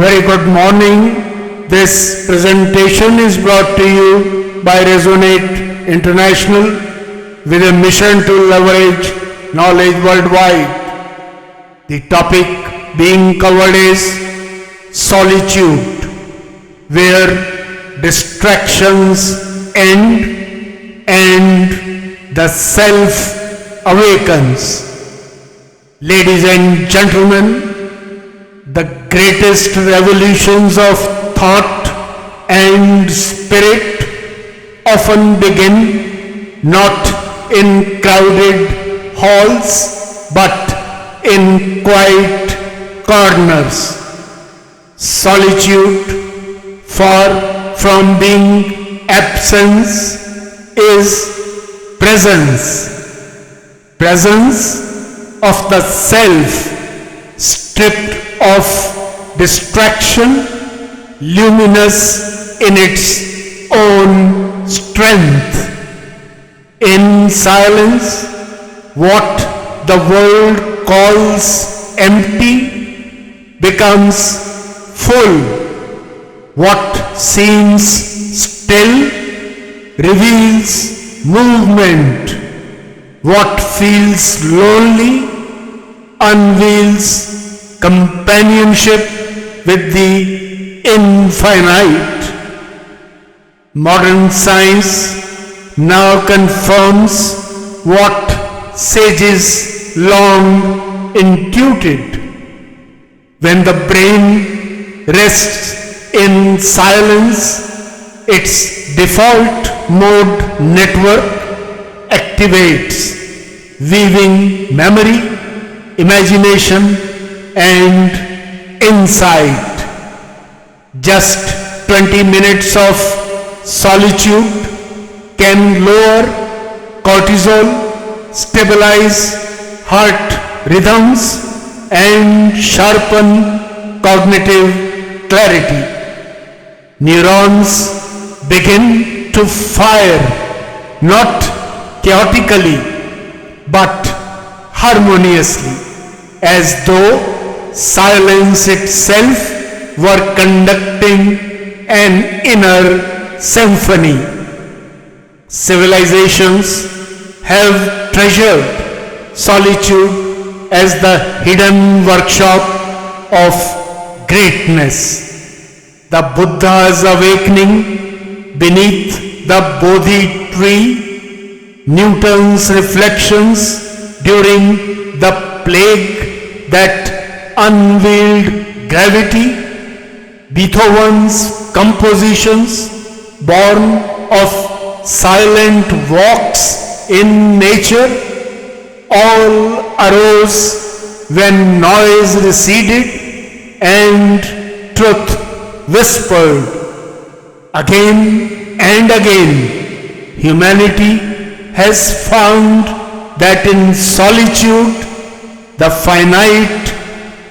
very good morning. This presentation is brought to you by Resonate International with a mission to leverage knowledge worldwide. The topic being covered is solitude, where distractions end and the self awakens. Ladies and gentlemen, the greatest revolutions of thought and spirit often begin not in crowded halls but in quiet corners. Solitude, far from being absence, is presence. Presence of the self, stripped of distraction, luminous in its own strength. In silence, what the world calls empty becomes full. What seems still reveals movement. What feels lonely unveils companionship with the infinite. Modern science now confirms what sages long intuited. When the brain rests in silence, its default mode network activates, weaving memory, imagination and insight. Just 20 minutes of solitude can lower cortisol, stabilize heart rhythms and sharpen cognitive clarity. Neurons begin to fire not chaotically but harmoniously, as though silence itself were conducting an inner symphony. Civilizations have treasured solitude as the hidden workshop of greatness. The Buddha's awakening beneath the Bodhi tree, Newton's reflections during the plague that unveiled gravity, Beethoven's compositions born of silent walks in nature, all arose when noise receded and truth whispered. Again and again, humanity has found that in solitude, the finite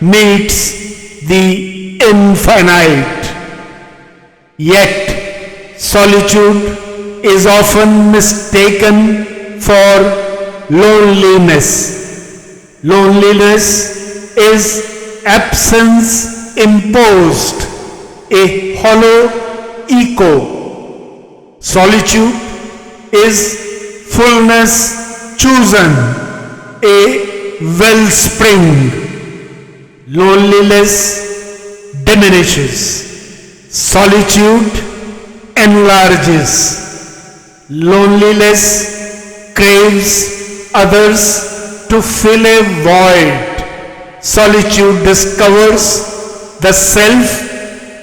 meets the infinite. Yet, solitude is often mistaken for loneliness. Loneliness is absence imposed, a hollow echo. Solitude is fullness chosen, a wellspring. Loneliness diminishes. Solitude enlarges. Loneliness craves others to fill a void. Solitude discovers the self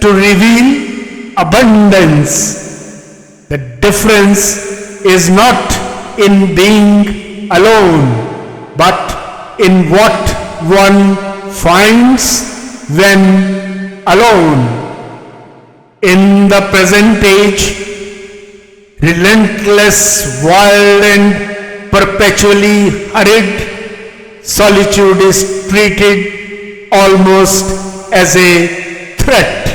to reveal abundance. The difference is not in being alone, but in what one finds when alone. In the present age, relentless, wild and perpetually hurried, solitude is treated almost as a threat.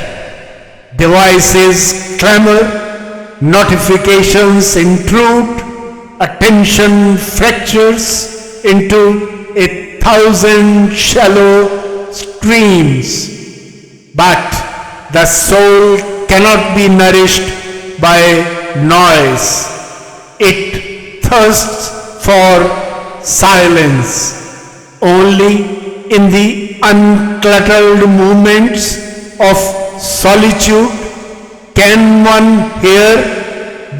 Devices clamor, notifications intrude, attention fractures into 1,000 shallow streams. But The soul cannot be nourished by noise. It thirsts for silence. Only in the uncluttered moments of solitude can one hear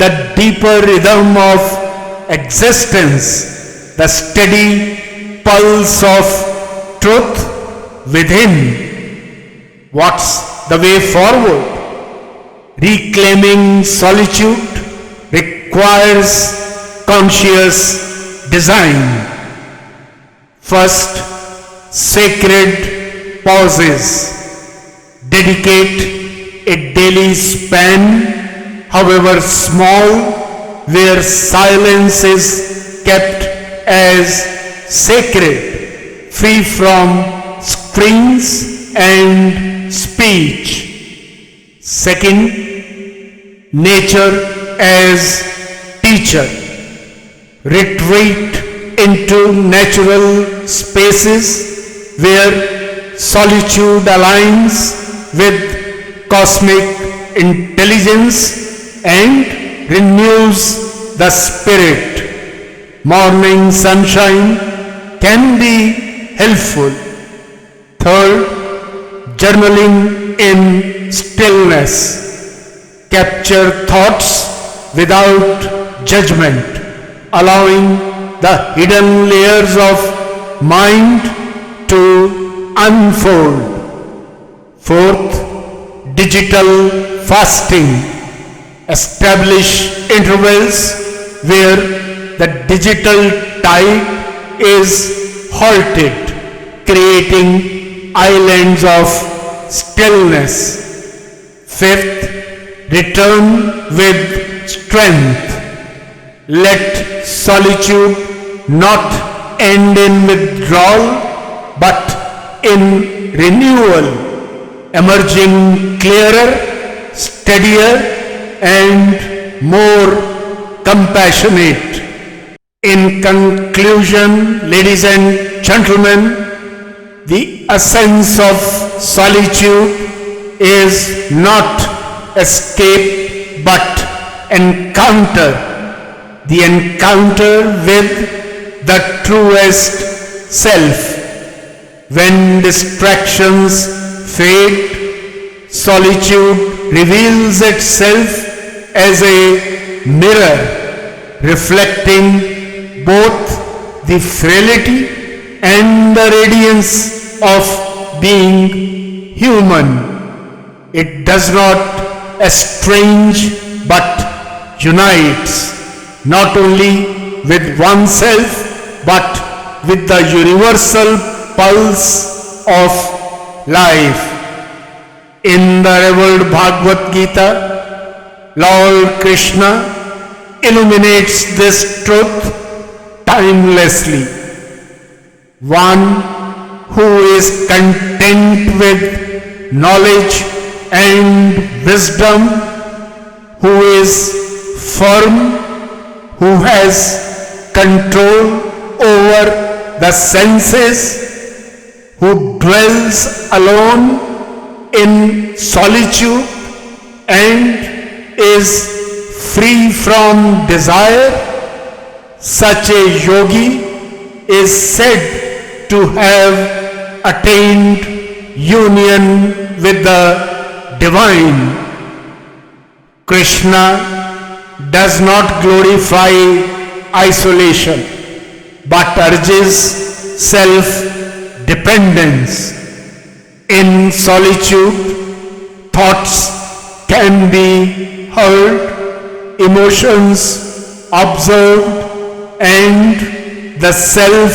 the deeper rhythm of existence, the steady pulse of truth within. What's the way forward? Reclaiming solitude requires conscious design. First, sacred pauses. Dedicate a daily span, however small, where silence is kept as sacred, free from screens and speech. Second, nature as teacher. Retreat into natural spaces where solitude aligns with cosmic intelligence and renews the spirit. Morning sunshine can be helpful. Third, journaling in stillness. Capture thoughts without judgment, allowing the hidden layers of mind to unfold. Fourth, digital fasting. Establish intervals where the digital tide is halted, creating islands of stillness. Fifth, return with strength. Let solitude not end in withdrawal, but in renewal, emerging clearer, steadier, and more compassionate. In conclusion, ladies and gentlemen, the essence of solitude is not escape but encounter. The encounter with the truest self. When distractions fade, solitude reveals itself as a mirror, reflecting both the frailty and the radiance of being human. It does not estrange but unites, not only with oneself but with the universal pulse of life. In the revered Bhagavad Gita, Lord Krishna illuminates this truth timelessly. One who is content with knowledge and wisdom, who is firm, who has control over the senses, who dwells alone in solitude and is free from desire, such a yogi is said to have attained union with the divine. Krishna does not glorify isolation but urges self-dependence. In solitude, thoughts can be heard, emotions observed, and the self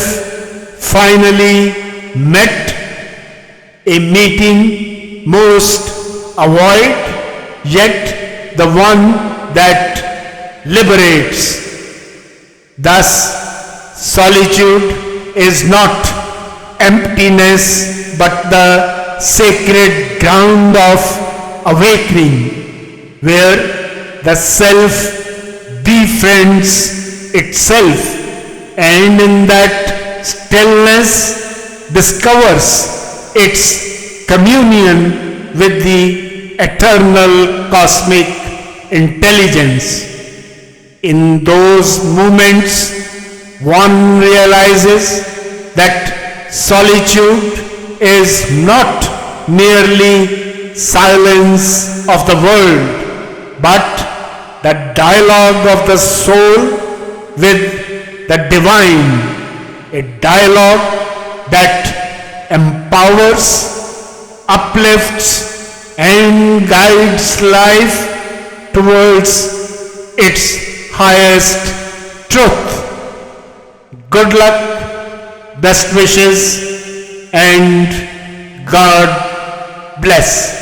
finally met, a meeting most avoid, yet the one that liberates. Thus, solitude is not emptiness but the sacred ground of awakening, where the self befriends itself and in that stillness discovers its communion with the eternal cosmic intelligence. In those moments, one realizes that solitude is not merely silence of the world, but the dialogue of the soul with the divine, a dialogue that empowers, uplifts, and guides life towards its highest truth. Good luck, best wishes, and God bless.